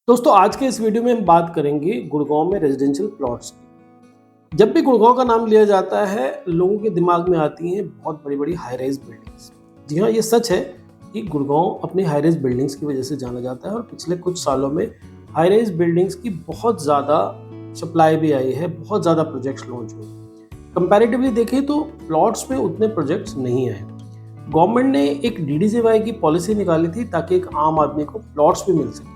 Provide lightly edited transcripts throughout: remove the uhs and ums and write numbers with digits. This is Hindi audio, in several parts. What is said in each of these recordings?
दोस्तों आज के इस वीडियो में हम बात करेंगे गुड़गांव में रेजिडेंशियल प्लॉट्स की। जब भी गुड़गांव का नाम लिया जाता है लोगों के दिमाग में आती हैं बहुत बड़ी बड़ी हाई राइज बिल्डिंग्स। जी हाँ, ये सच है कि गुड़गांव अपनी हाई राइज बिल्डिंग्स की वजह से जाना जाता है और पिछले कुछ सालों में हाई राइज बिल्डिंग्स की बहुत ज़्यादा सप्लाई भी आई है, बहुत ज़्यादा प्रोजेक्ट्स लॉन्च हुए। कंपैरेटिवली देखें तो प्लॉट्स में उतने प्रोजेक्ट्स नहीं आए। गवर्नमेंट ने एक डीडीजेवाई की पॉलिसी निकाली थी ताकि एक आम आदमी को प्लॉट्स भी मिल सके,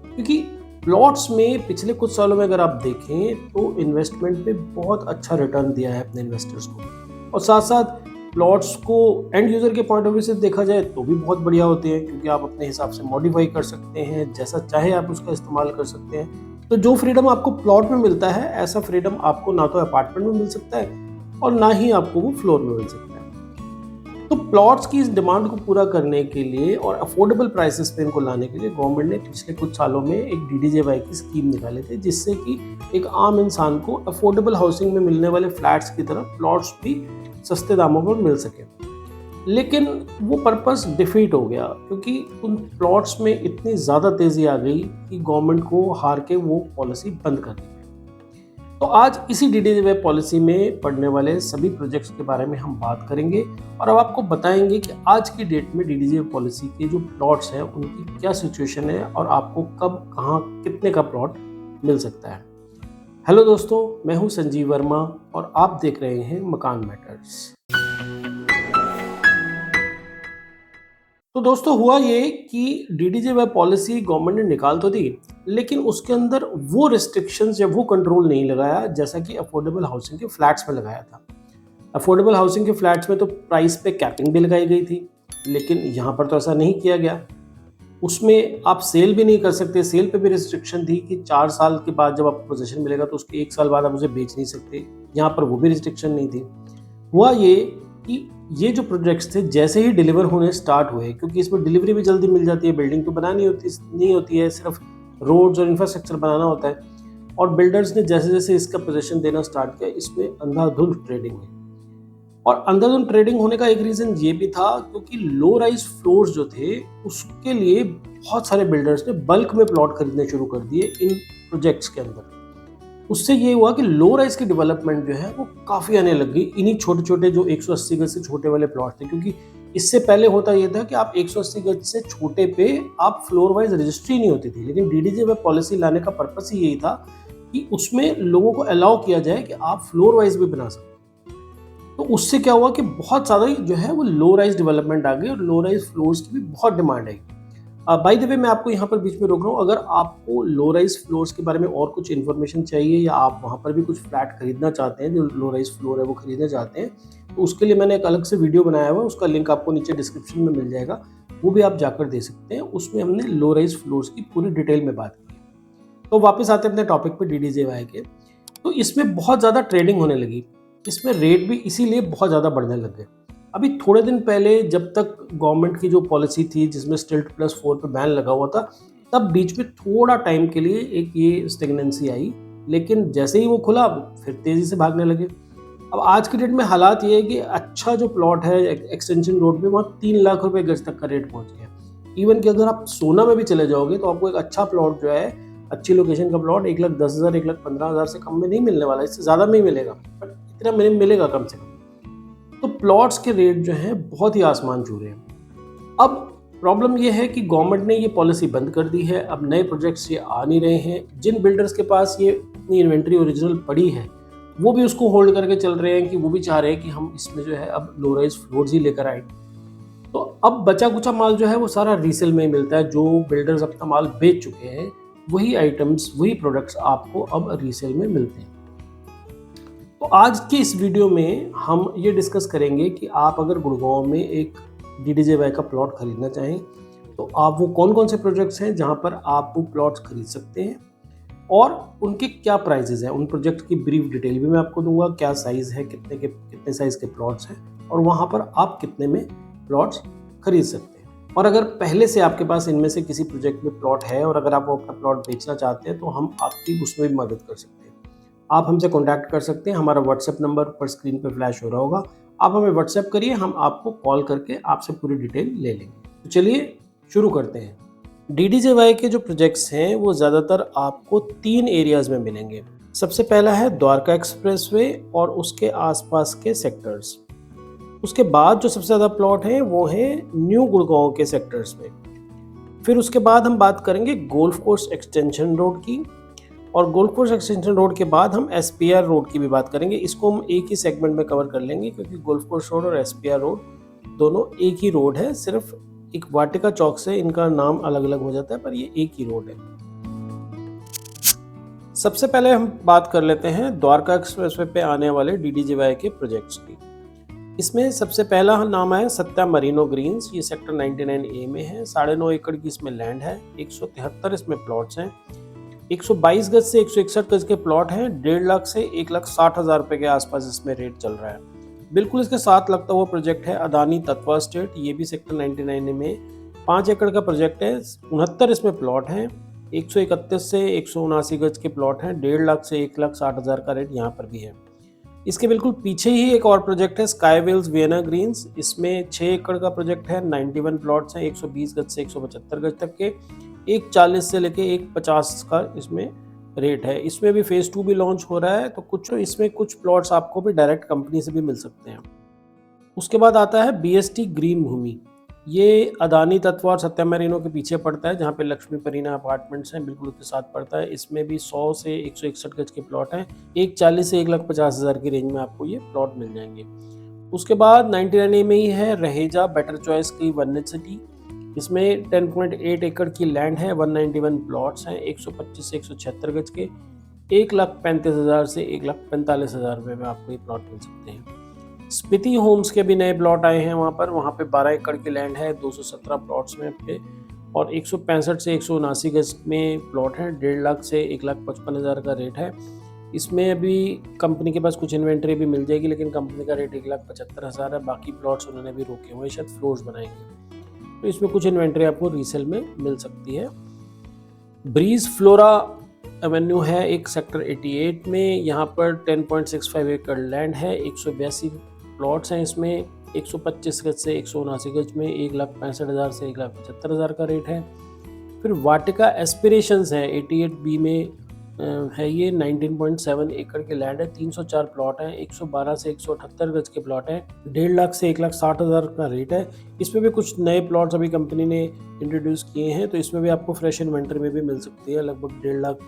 क्योंकि प्लॉट्स में पिछले कुछ सालों में अगर आप देखें तो इन्वेस्टमेंट पे बहुत अच्छा रिटर्न दिया है अपने इन्वेस्टर्स को। और साथ साथ प्लॉट्स को एंड यूजर के पॉइंट ऑफ व्यू से देखा जाए तो भी बहुत बढ़िया होते हैं, क्योंकि आप अपने हिसाब से मॉडिफाई कर सकते हैं, जैसा चाहे आप उसका इस्तेमाल कर सकते हैं। तो जो फ्रीडम आपको प्लॉट में मिलता है, ऐसा फ्रीडम आपको ना तो अपार्टमेंट में मिल सकता है और ना ही आपको वो फ्लोर में मिल सकता है। तो प्लॉट्स की इस डिमांड को पूरा करने के लिए और अफोर्डेबल प्राइसेस पे इनको लाने के लिए गवर्नमेंट ने पिछले कुछ सालों में एक डीडीजेवाई की स्कीम निकाले थे, जिससे कि एक आम इंसान को अफोर्डेबल हाउसिंग में मिलने वाले फ्लैट्स की तरह प्लॉट्स भी सस्ते दामों पर मिल सके। लेकिन वो पर्पस डिफीट हो गया, क्योंकि उन प्लॉट्स में इतनी ज़्यादा तेज़ी आ गई कि गवर्नमेंट को हार के वो पॉलिसी बंद कर दी। तो आज इसी डीडीजेवाई पॉलिसी में पढ़ने वाले सभी प्रोजेक्ट्स के बारे में हम बात करेंगे और अब आपको बताएंगे कि आज की डेट में डीडीजेवाई पॉलिसी के जो प्लॉट्स हैं उनकी क्या सिचुएशन है और आपको कब कहाँ कितने का प्लॉट मिल सकता है। हेलो दोस्तों, मैं हूं संजीव वर्मा और आप देख रहे हैं मकान मैटर्स। तो दोस्तों हुआ ये कि डीडीजेवाई पॉलिसी गवर्नमेंट ने निकाल तो दी, लेकिन उसके अंदर वो रिस्ट्रिक्शंस या वो कंट्रोल नहीं लगाया जैसा कि अफोर्डेबल हाउसिंग के फ्लैट्स में लगाया था। अफोर्डेबल हाउसिंग के फ्लैट्स में तो प्राइस पे कैपिंग भी लगाई गई थी, लेकिन यहाँ पर तो ऐसा नहीं किया गया। उसमें आप सेल भी नहीं कर सकते, सेल पे भी रिस्ट्रिक्शन थी कि 4 साल के बाद जब आपको पोजीशन मिलेगा तो उसके 1 साल बाद आप उसे बेच नहीं सकते। यहाँ पर वो भी रिस्ट्रिक्शन नहीं थी। हुआ ये कि ये जो प्रोजेक्ट्स थे जैसे ही डिलीवर होने स्टार्ट हुए, क्योंकि इसमें डिलीवरी भी जल्दी मिल जाती है, बिल्डिंग तो बनानी होती नहीं होती है, सिर्फ रोड्स और इंफ्रास्ट्रक्चर बनाना होता है। और बिल्डर्स ने जैसे जैसे इसका पोजीशन देना स्टार्ट किया, इसमें अंधाधुंध ट्रेडिंग हुई। और अंधाधुंध ट्रेडिंग होने का एक रीज़न ये भी था क्योंकि लो राइज फ्लोर्स जो थे उसके लिए बहुत सारे बिल्डर्स ने बल्क में प्लॉट खरीदने शुरू कर दिए इन प्रोजेक्ट्स के अंदर। उससे ये हुआ कि लो राइज की डेवलपमेंट जो है वो काफ़ी आने लग गई इन्हीं छोटे छोटे जो 180 गज से छोटे वाले प्लॉट थे। क्योंकि इससे पहले होता ये था कि आप 180 गज से छोटे पे आप फ्लोर वाइज रजिस्ट्री नहीं होती थी, लेकिन डीडीजेवाई पॉलिसी लाने का पर्पस ही यही था कि उसमें लोगों को अलाउ किया जाए कि आप फ्लोर वाइज भी बना सकते। तो उससे क्या हुआ कि बहुत ज़्यादा जो है वो लो राइज डेवलपमेंट आ गई और लो राइज फ्लोर्स की भी बहुत demand I. By the way, मैं आपको यहाँ पर बीच में रोक रहा हूँ। अगर आपको लो राइज फ्लोर्स के बारे में और कुछ इन्फॉर्मेशन चाहिए या आप वहाँ पर भी कुछ फ्लैट खरीदना चाहते हैं, जो लो राइज फ्लोर है वो खरीदना चाहते हैं, तो उसके लिए मैंने एक अलग से वीडियो बनाया हुआ है, उसका लिंक आपको नीचे डिस्क्रिप्शन में मिल जाएगा, वो भी आप जाकर दे सकते हैं। उसमें हमने लो राइज फ्लोर्स की पूरी डिटेल में बात की है। तो वापस आते हैं अपने टॉपिक पे डीडीजेवाई के। तो इसमें बहुत ज़्यादा ट्रेडिंग होने लगी, इसमें रेट भी इसीलिए बहुत ज़्यादा बढ़ने लग गए। अभी थोड़े दिन पहले जब तक गवर्नमेंट की जो पॉलिसी थी जिसमें स्टिल्ट +4 पे बैन लगा हुआ था, तब बीच में थोड़ा टाइम के लिए एक ये स्टेगनेंसी आई, लेकिन जैसे ही वो खुला फिर तेज़ी से भागने लगे। अब आज की डेट में हालात ये है कि अच्छा जो प्लॉट है एक्सटेंशन रोड पे, वहाँ 3 लाख रुपए गज तक का रेट पहुँच गया। इवन कि अगर आप सोना में भी चले जाओगे तो आपको एक अच्छा प्लॉट जो है, अच्छी लोकेशन का प्लॉट 1,10,000 1,15,000 से कम में नहीं मिलने वाला, इससे ज़्यादा में ही मिलेगा, बट इतना मिलेगा कम से कम। तो प्लॉट्स के रेट जो हैं बहुत ही आसमान छू रहे हैं। अब प्रॉब्लम ये है कि गवर्नमेंट ने ये पॉलिसी बंद कर दी है, अब नए प्रोजेक्ट्स ये आ नहीं रहे हैं। जिन बिल्डर्स के पास ये इतनी इन्वेंट्री ओरिजिनल पड़ी है वो भी उसको होल्ड करके चल रहे हैं कि वो भी चाह रहे हैं कि हम इसमें जो है अब लो राइज फ्लोर्स ही लेकर आए। तो अब बचा कुचा माल जो है वो सारा रीसेल में ही मिलता है। जो बिल्डर्स अपना माल बेच चुके हैं वही आइटम्स, वही प्रोडक्ट्स आपको अब रीसेल में मिलते हैं। तो आज के इस वीडियो में हम ये डिस्कस करेंगे कि आप अगर गुड़गांव में एक डीडीजेवाई का प्लॉट खरीदना चाहें तो आप वो कौन कौन से प्रोजेक्ट्स हैं जहां पर आप वो प्लॉट्स खरीद सकते हैं और उनके क्या प्राइजेज हैं। उन प्रोजेक्ट की ब्रीफ डिटेल भी मैं आपको दूंगा, क्या साइज़ है, कितने साइज़ के प्लॉट्स हैं और वहाँ पर आप कितने में प्लॉट्स खरीद सकते हैं। और अगर पहले से आपके पास इनमें से किसी प्रोजेक्ट में प्लॉट है और अगर आप वो अपना प्लॉट बेचना चाहते हैं तो हम आपकी उसमें भी मदद कर सकते हैं। आप हमसे कॉन्टैक्ट कर सकते हैं, हमारा व्हाट्सएप नंबर पर स्क्रीन पर फ्लैश हो रहा होगा। आप हमें व्हाट्सएप करिए, हम आपको कॉल करके आपसे पूरी डिटेल ले लेंगे। तो चलिए शुरू करते हैं। डीडीजेवाई के जो प्रोजेक्ट्स हैं वो ज़्यादातर आपको 3 एरियाज़ में मिलेंगे। सबसे पहला है द्वारका एक्सप्रेसवे और उसके आसपास के सेक्टर्स। उसके बाद जो सबसे ज़्यादा प्लॉट हैं वो है न्यू गुड़गांव के सेक्टर्स में। फिर उसके बाद हम बात करेंगे गोल्फ कोर्स एक्सटेंशन रोड की, और गोल्फ कोर्स एक्सटेंशन रोड के बाद हम एसपीआर रोड की भी बात करेंगे। इसको हम एक ही सेगमेंट में कवर कर लेंगे क्योंकि गोल्फ कोर्स रोड और एसपीआर रोड दोनों एक ही रोड है, सिर्फ एक वाटिका चौक से इनका नाम अलग अलग हो जाता है, पर ये एक ही रोड है। सबसे पहले हम बात कर लेते हैं द्वारका एक्सप्रेसवे पे आने वाले डीडीजेवाई के प्रोजेक्ट्स की। इसमें सबसे पहला नाम है सत्या मरीनो ग्रीन्स। ये सेक्टर 99A में है। 9.5 एकड़ की इसमें लैंड है। 173 इसमें प्लॉट्स हैं। 122 गज से 161 गज के प्लॉट हैं। 1.5 लाख से 1,60,000 रुपए के आसपास इसमें रेट चल रहा है। बिल्कुल इसके साथ लगता हुआ प्रोजेक्ट है अदानी तत्वा स्टेट। ये भी सेक्टर 99 में 5 एकड़ का प्रोजेक्ट है। 69 इसमें प्लॉट हैं। 131 से 179 गज के प्लॉट हैं। 1.5 लाख से 1,60,000 का रेट यहाँ पर भी है। इसके बिल्कुल पीछे ही एक और प्रोजेक्ट है स्काईवेल्स वियना ग्रीन्स। इसमें 6 एकड़ का प्रोजेक्ट है। 91 प्लॉट्स हैं। 120 गज से 175 गज तक के। 140 से लेके 150 का इसमें रेट है। इसमें भी फेज 2 भी लॉन्च हो रहा है, तो इसमें कुछ प्लॉट्स आपको भी डायरेक्ट कंपनी से भी मिल सकते हैं। उसके बाद आता है बीएसटी ग्रीन भूमि। ये अदानी तत्वा और सत्या मैरिनो के पीछे पड़ता है, जहाँ पे लक्ष्मी परीना अपार्टमेंट्स हैं, बिल्कुल उसके साथ पड़ता है। इसमें भी 100 से 161 गज के प्लॉट हैं। 140 से 1,50,000 की रेंज में आपको ये प्लॉट मिल जाएंगे। उसके बाद 99A में ही है रहेजा बेटर चॉइस की वन्य सिटी। इसमें 10.8 एकड़ की लैंड है। 191 प्लॉट्स हैं। 125 से 176 गज के। 1,35,000 से 1,45,000 रुपये में आपको ये प्लॉट मिल सकते हैं। स्पीति होम्स के भी नए प्लॉट आए हैं वहाँ पे 12 एकड़ की लैंड है। 217 प्लॉट्स में पे, और 165 से 179 गज में प्लॉट है। 1.5 लाख से 1,55,000 का रेट है। इसमें अभी कंपनी के पास कुछ इन्वेंट्री भी मिल जाएगी, लेकिन कंपनी का रेट 1,75,000 है। बाकी प्लॉट्स उन्होंने भी रोके हुए, शायद फ्लोर्स बनाएंगे, तो इसमें कुछ इन्वेंट्री आपको रीसेल में मिल सकती है। ब्रीज फ्लोरा एवेन्यू है एक सेक्टर 88 में। यहाँ पर 10.65 एकड़ लैंड है। 182 प्लॉट्स हैं। इसमें 125 गज से 179 गज में 1,65,000 से 1,75,000 का रेट है। फिर वाटिका एस्पिरेशंस है 88B में है। ये 19.7 एकड़ के लैंड है। 304 प्लॉट हैं। 112 से 178 गज के प्लॉट हैं। 1.5 लाख से 1,60,000 का रेट है। इसमें भी कुछ नए प्लॉट्स अभी कंपनी ने इंट्रोड्यूस किए हैं, तो इसमें भी आपको फ्रेश इन्वेंट्री में भी मिल सकती है। लगभग 1.5 लाख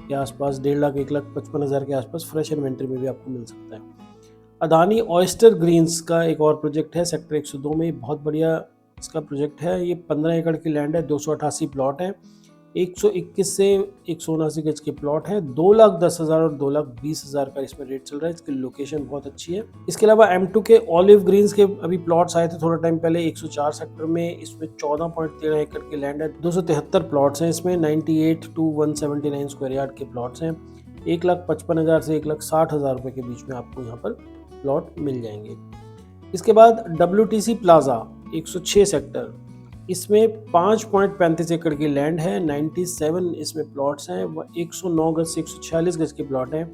के आसपास, 1.5 लाख 1,55,000 के आसपास फ्रेश इन्वेंट्री में भी आपको मिल सकता है। अदानी ऑयस्टर ग्रीन्स का एक और प्रोजेक्ट है सेक्टर 102 में। बहुत बढ़िया इसका प्रोजेक्ट है। ये 15 एकड़ की लैंड है। 288 प्लॉट है। 121 से 179 गज के प्लॉट है। 2,10,000 और 2,20,000 का इसमें रेट चल रहा है। इसकी लोकेशन बहुत अच्छी है। इसके अलावा M2 के ऑलिव ग्रीन्स के अभी प्लॉट्स आए थे थोड़ा टाइम पहले 104 सेक्टर में। इसमें 14.13 एकड़ की लैंड है। 273 प्लॉट्स हैं। इसमें 98 to 179 स्क्वायर यार्ड के प्लॉट्स हैं। 1,55,000 से 1,60,000 रुपये के बीच में आपको यहाँ पर प्लॉट मिल जाएंगे। इसके बाद WTC प्लाजा 106 सेक्टर। इसमें 5.35 एकड़ की लैंड है। 97 इसमें प्लॉट्स हैं। 109 गज से 146 गज के प्लॉट हैं।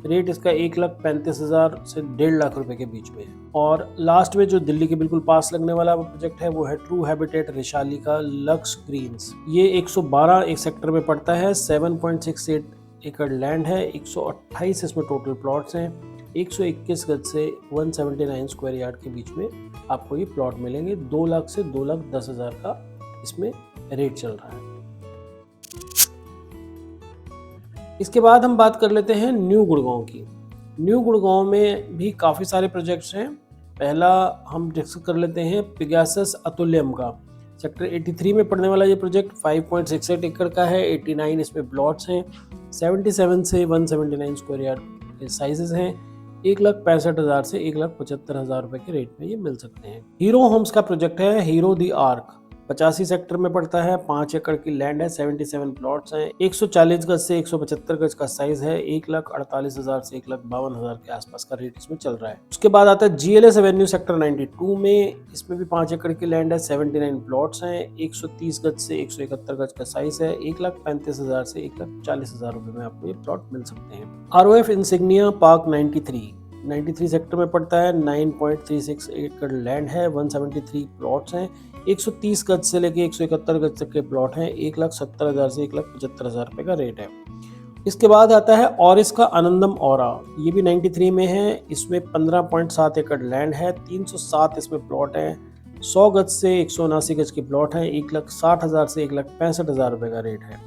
रेट इसका 1,35,000 से 1.5 लाख रुपए के बीच में है। और लास्ट में जो दिल्ली के बिल्कुल पास लगने वाला प्रोजेक्ट है वो है ट्रू हैबिटेट रिशाली का लक्स ग्रीन्स। ये 112 एक सेक्टर में पड़ता है। 7.68 एकड़ लैंड है। 128 इसमें टोटल प्लॉट्स हैं। 121 गज से 179 स्क्वायर यार्ड के बीच में आपको ये प्लॉट मिलेंगे। 2 लाख से 2,10,000 का इसमें रेट चल रहा है। इसके बाद हम बात कर लेते हैं न्यू गुड़गांव की। न्यू गुड़गांव में भी काफ़ी सारे प्रोजेक्ट्स हैं। पहला हम डिस्कस कर लेते हैं पिगासस अतुल्यम का। सेक्टर 83 में पड़ने वाला ये प्रोजेक्ट 5.68 एकड़ का है। 89 इसमें प्लॉट्स हैं। 77 से 179 स्क्वायर यार्ड के साइजेस हैं। 1,65,000 से 1,75,000 रुपए के रेट में ये मिल सकते हैं। हीरो होम्स का प्रोजेक्ट है हीरो दी आर्क। 85 सेक्टर में पड़ता है। 5 एकड़ की लैंड है। 77 प्लॉट्स हैं। 140 गज से 175 गज का साइज है। 1,48,000 से 1,52,000 के आसपास का रेट इसमें चल रहा है। उसके बाद आता है GLS एवेन्यू सेक्टर 92 में। इसमें भी 5 एकड़ की लैंड है। 79 प्लॉट्स हैं। 130 गज से 171 गज का साइज है। 1,35,000 से 1,40,000 रुपए में आपको ये प्लॉट मिल सकते हैं। ROF इंसिग्निया पार्क 93 93 सेक्टर में पड़ता है, 9.36 एकड़ लैंड है, 173 प्लॉट्स हैं, 130 गज से लेके 171 गज तक के प्लॉट हैं, 1,70,000 से 1,75,000 रुपये का रेट है। इसके बाद आता है ऑरिस का आनंदम औरा, ये भी 93 में है, इसमें 15.7 एकड़ लैंड है, 307 इसमें प्लॉट हैं, 100 गज से 179 गज के प्लॉट हैं, 1,60,000 से 1,65,000 रुपये का रेट है।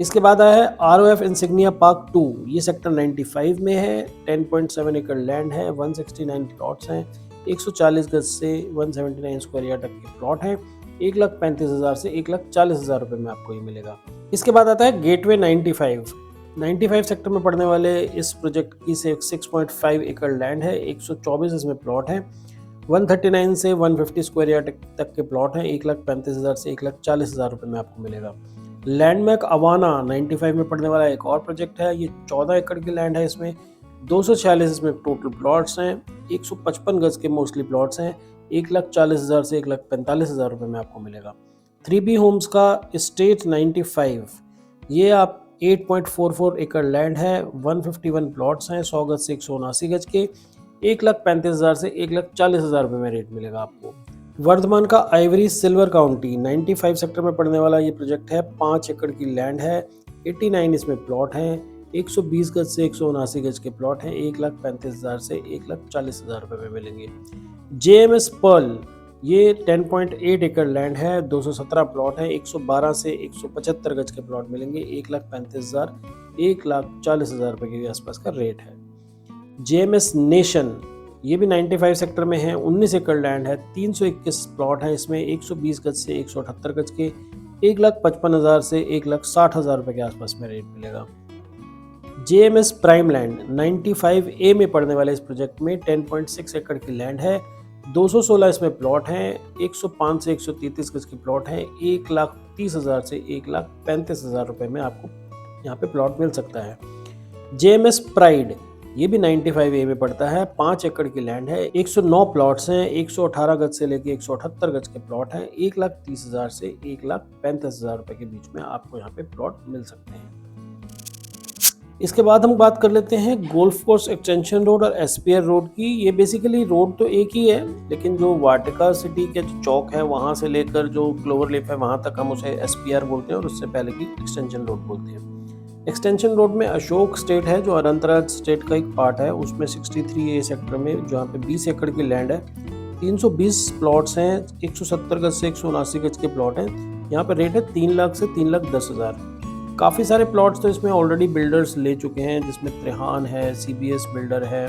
इसके बाद आया है ROF इंसिग्निया पार्क 2, ये सेक्टर 95 में है, 10.7 एकड़ लैंड है, 169 प्लॉट्स हैं, 140 गज से 179 स्क्वायर यार्ड तक के प्लॉट हैं, 1,35,000 से 1,40,000 रुपये में आपको ये मिलेगा। इसके बाद आता है गेटवे 95 सेक्टर में पड़ने वाले इस प्रोजेक्ट की 6.5 एकड़ लैंड है, 124 इसमें प्लॉट है, 139 से 150 स्क्वायर यार्ड तक के प्लॉट हैं, 1,35,000 से 1,40,000 रुपये में आपको मिलेगा। लैंडमार्क अवाना 95 में पड़ने वाला एक और प्रोजेक्ट है, ये 14 एकड़ की लैंड है, इसमें 246 इसमें टोटल प्लॉट्स हैं, 155 गज के मोस्टली प्लॉट्स हैं, 1,40,000 से 1,45,000 रुपये में आपको मिलेगा। 3B होम्स का स्टेट 95, ये आप 8.44 एकड़ लैंड है, 151 प्लॉट्स हैं, 100 गज से 179 गज के, 1,35,000 से 1,40,000 रुपये में रेट मिलेगा आपको। वर्धमान का आइवरी सिल्वर काउंटी 95 सेक्टर में पड़ने वाला ये प्रोजेक्ट है, 5 एकड़ की लैंड है, 89 इसमें प्लॉट हैं, 120 गज से 179 गज के प्लॉट हैं, 1,35,000 से 1,40,000 रुपये में मिलेंगे। JMS पर्ल, ये 10.8 एकड़ लैंड है, 217 प्लॉट है, 112 से 175 गज के प्लॉट मिलेंगे, 1,35,000 1,40,000 रुपये के आसपास का रेट है। JMS नेशन, ये भी 95 सेक्टर में है, 19 एकड़ लैंड है, 321 प्लॉट है, इसमें 120 गज से 178 गज के, 1,55,000 से 1,60,000 रुपये के आसपास में रेट मिलेगा। JMS प्राइम लैंड 95A में पड़ने वाले इस प्रोजेक्ट में 10.6 एकड़ की लैंड है, 216 इसमें प्लॉट हैं, 105 से 133 गज के प्लॉट हैं, 1,30,000 से 1,35,000 रुपये में आपको यहाँ पे प्लॉट मिल सकता है। JMS प्राइड, ये भी 95A में पड़ता है, 5 एकड़ की लैंड है, 109 प्लॉट्स हैं, 118 गज से लेके 178 गज के प्लॉट हैं, 1,30,000 से 1,35,000 रुपये के बीच में आपको यहाँ पे प्लॉट मिल सकते हैं। इसके बाद हम बात कर लेते हैं गोल्फ कोर्स एक्सटेंशन रोड और SPR रोड की। ये बेसिकली रोड तो एक ही है, लेकिन जो वाटिका सिटी के जो चौक है वहाँ से लेकर जो क्लोवर लीफ है वहाँ तक हम उसे SPR बोलते हैं और उससे पहले की एक्सटेंशन रोड बोलते हैं। एक्सटेंशन रोड में अशोक स्टेट है जो अनंतराज स्टेट का एक पार्ट है, उसमें 63A सेक्टर में जहाँ पे 20 एकड़ की लैंड है, 320 प्लॉट्स हैं, 170 गज से 179 गज के प्लॉट हैं। यहाँ पे रेट है 3 लाख से 3,10,000। काफ़ी सारे प्लॉट्स तो इसमें ऑलरेडी बिल्डर्स ले चुके हैं, जिसमें त्रिहान है, CBS बिल्डर है,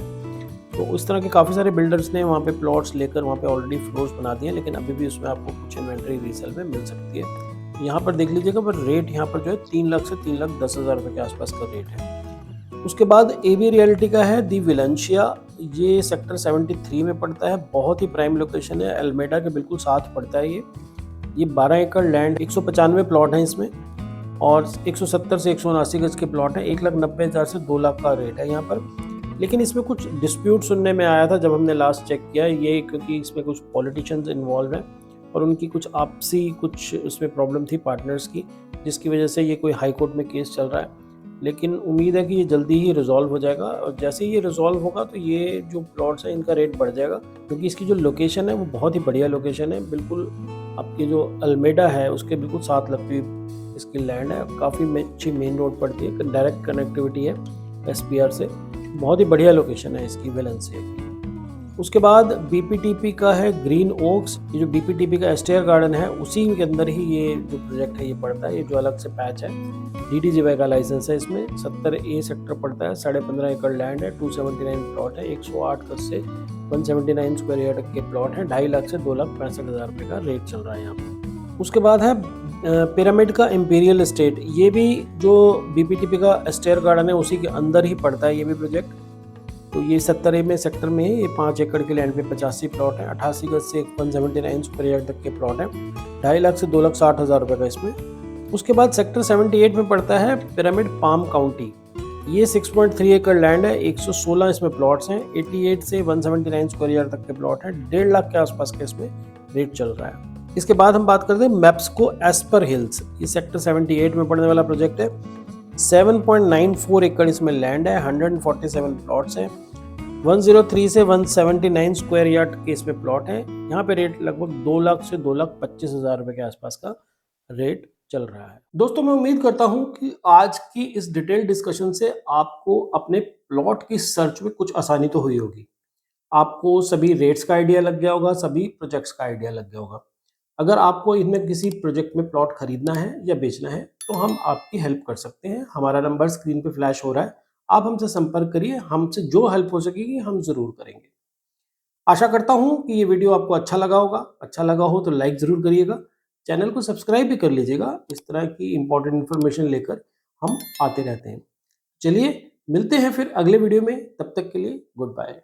तो उस तरह के काफ़ी सारे बिल्डर्स ने वहाँ पे प्लॉट्स लेकर वहाँ पे ऑलरेडी फ्लोर्स बना दिए हैं, लेकिन अभी भी उसमें आपको कुछ इन्वेंट्री रीसेल में मिल सकती है। यहाँ पर देख लीजिएगा, पर रेट यहाँ पर जो है 3 लाख से 3,10,000 रुपये के आसपास का रेट है। उसके बाद AB रियल्टी का है दी विलेंशिया, ये सेक्टर 73 में पड़ता है, बहुत ही प्राइम लोकेशन है, अल्मेडा के बिल्कुल साथ पड़ता है। ये 12 एकड़ लैंड, 195 प्लॉट हैं इसमें और 170 से 179 गज के प्लॉट हैं, 1,90,000 से 2 लाख का रेट है यहाँ पर। लेकिन इसमें कुछ डिस्प्यूट सुनने में आया था जब हमने लास्ट चेक किया, ये क्योंकि इसमें कुछ पॉलिटिशियंस इन्वॉल्व हैं और उनकी कुछ आपसी कुछ उसमें प्रॉब्लम थी पार्टनर्स की, जिसकी वजह से ये कोई हाई कोर्ट में केस चल रहा है। लेकिन उम्मीद है कि ये जल्दी ही रिजॉल्व हो जाएगा और जैसे ही ये रिजॉल्व होगा तो ये जो प्लॉट्स हैं इनका रेट बढ़ जाएगा, क्योंकि इसकी जो लोकेशन है वो बहुत ही बढ़िया लोकेशन है, बिल्कुल आपकी जो अल्मेडा है उसके बिल्कुल साथ लगती हुई इसकी लैंड है, काफ़ी अच्छी मेन रोड पड़ती है, डायरेक्ट कनेक्टिविटी है SPR से, बहुत ही बढ़िया लोकेशन है इसकी विलेंशिया की। उसके बाद BPTP का है ग्रीन ओक्स, ये जो BPTP का एस्टेयर गार्डन है उसी के अंदर ही ये जो प्रोजेक्ट है ये पड़ता है, ये जो अलग से पैच है, DDGY का लाइसेंस है इसमें, 70A सेक्टर पड़ता है, 15.5 एकड़ लैंड है, 279 प्लॉट है, 108 गज से 179 स्क्वायर यार्ड के प्लॉट है, 2.5 लाख से 2,65,000 रुपये का रेट चल रहा है यहाँ पर। उसके बाद है पिरामिड का इंपीरियल एस्टेट, ये भी जो BPTP का एस्टेयर गार्डन है उसी के अंदर ही पड़ता है ये भी प्रोजेक्ट। तो ये 70A में सेक्टर में है, ये 5 एकड़ के लैंड पे 85 प्लॉट है, 88 गज से 179 स्क्वायर यार्ड तक के प्लॉट है, 2.5 लाख से 2,60,000 रुपये का इसमें। उसके बाद सेक्टर 78 में पड़ता है पिरामिड पाम काउंटी, ये 6.3 एकड़ लैंड है, 116 इसमें प्लॉट्स हैं, 88 से 179 स्क्वायर यार्ड तक के प्लॉट है, 1.5 लाख के आसपास का इसमें रेट चल रहा है। इसके बाद हम बात करते हैं मैप्सको एस्पर हिल्स, ये सेक्टर 78 में पड़ने वाला प्रोजेक्ट है, 7.94 एकड़ इसमें लैंड है, 147 प्लॉट्स हैं, 103 से 179 स्क्वायर यार्ड के इसमें प्लॉट है। यहाँ पे रेट लगभग 2 लाख से 2,25,000 रुपए के आसपास का रेट चल रहा है। दोस्तों मैं उम्मीद करता हूँ कि आज की इस डिटेल डिस्कशन से आपको अपने प्लॉट की सर्च में कुछ आसानी तो हुई होगी। आपको सभी रेट्स का आइडिया लग गया होगा, सभी प्रोजेक्ट्स का आइडिया लग गया होगा। अगर आपको इनमें किसी प्रोजेक्ट में प्लॉट खरीदना है या बेचना है तो हम आपकी हेल्प कर सकते हैं। हमारा नंबर स्क्रीन पे फ्लैश हो रहा है, आप हमसे संपर्क करिए, हमसे जो हेल्प हो सकेगी हम ज़रूर करेंगे। आशा करता हूँ कि ये वीडियो आपको अच्छा लगा होगा। अच्छा लगा हो तो लाइक ज़रूर करिएगा, चैनल को सब्सक्राइब भी कर लीजिएगा। इस तरह की इंपॉर्टेंट इन्फॉर्मेशन लेकर हम आते रहते हैं। चलिए मिलते हैं फिर अगले वीडियो में, तब तक के लिए गुड बाय।